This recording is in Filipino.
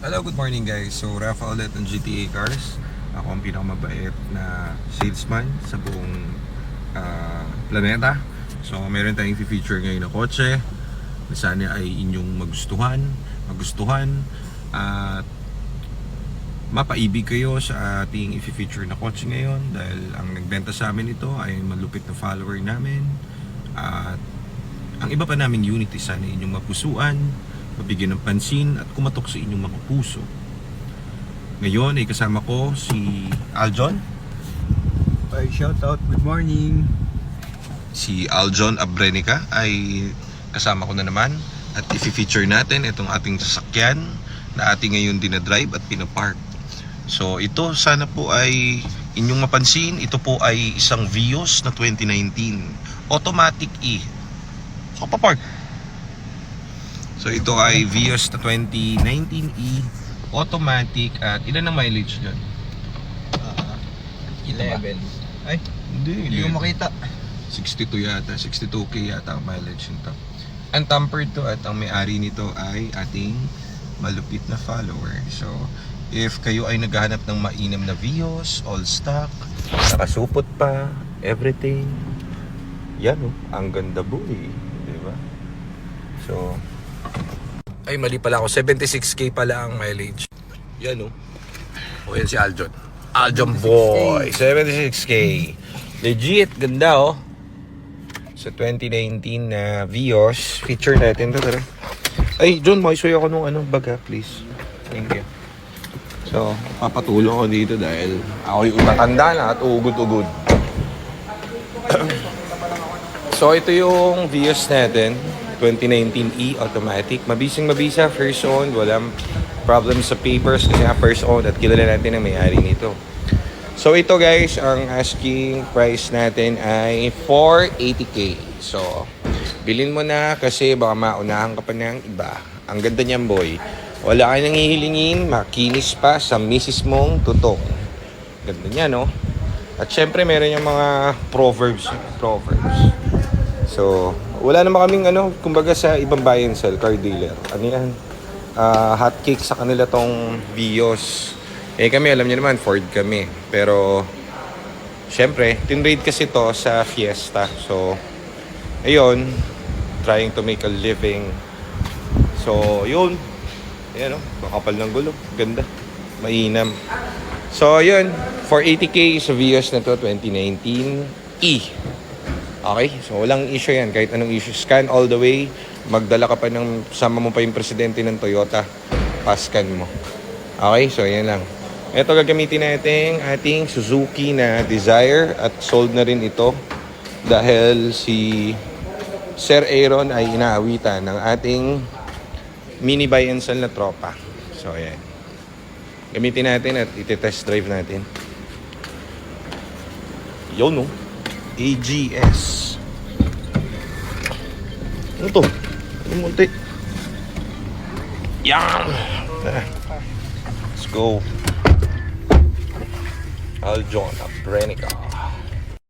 Hello, good morning guys. So, Rafa ulit ng GTA Cars. Ako ang pinakamabait na salesman sa buong planeta. So, meron tayong feature ngayon na kotse na sana ay inyong magustuhan at mapaibig kayo sa ating i-feature na kotse ngayon dahil ang nagbenta sa amin ito ay malupit na follower namin at ang iba pa naming unit ay sana inyong mapusuan, mabigyan ng pansin at kumatok sa inyong mga puso. Ngayon ay kasama ko si Aljon. Ay, shout out, good morning. Si Aljon Abrenica ay kasama ko na naman at i-feature natin itong ating sasakyan na ating ngayon dinadrive at pinapark. So ito sana po ay inyong mapansin, ito po ay isang Vios na 2019 automatic E. So papark. So ito ay Vios na 2019E automatic at ilan ang mileage dyan? 11. Ay, hindi ko makita. 62 yata, 62k yata ang mileage nito. Untampered to at ang may-ari nito ay ating malupit na follower. So if kayo ay naghahanap ng mainam na Vios, all stock, nakasupot pa, everything, yan oh, ang ganda boy, diba? So ay mali pala ako, 76k pala ang mileage. Yan oh. O yan si Aljon. Aljon boy, 76k. Legit, ganda oh. Sa 2019 na Vios, feature natin to, tara. Ay, John, maisuy ako nung baga, please. Thank you. So, papatulong ako dito dahil ako'y umatanda na at ugod-ugod. So, ito yung Vios natin. 2019E automatic. Mabisang-mabisa, first owned, walang problem sa papers kasi first owned at kilala natin ang may-ari nito. So ito guys, ang asking price natin ay 480k. So bilhin mo na kasi baka maunahan ka pa ng iba. Ang ganda niyan boy. Wala kang nangihilingin, makinis pa sa misis mong tutong. Ganda niya no? At syempre meron yung mga proverbs. So wala naman kaming kumbaga sa ibang buy and sell car dealer. Ano yan? Hotcake sa kanila tong Vios. Eh kami, alam niyo naman, Ford kami. Pero, syempre, tinrade kasi to sa Fiesta. So, ayun, trying to make a living. So, yun. Ayan o, kakapal ng gulo. Ganda. Mainam. So, yun. 480k sa Vios na to, 2019E. Okay? So, walang issue yan. Kahit anong issue. Scan all the way. Magdala ka pa ng, sama mo pa yung presidente ng Toyota. Pascan mo. Okay? So, yan lang. Ito gagamitin natin ating Suzuki na Desire at sold na rin ito dahil si Sir Aaron ay inaawitan ng ating mini buy and sell na tropa. So, ayan. Gamitin natin at iti-test drive natin. Yun, no? AGS. Ano to? Ano munti? Yan! Let's go. Aljon Abrenica.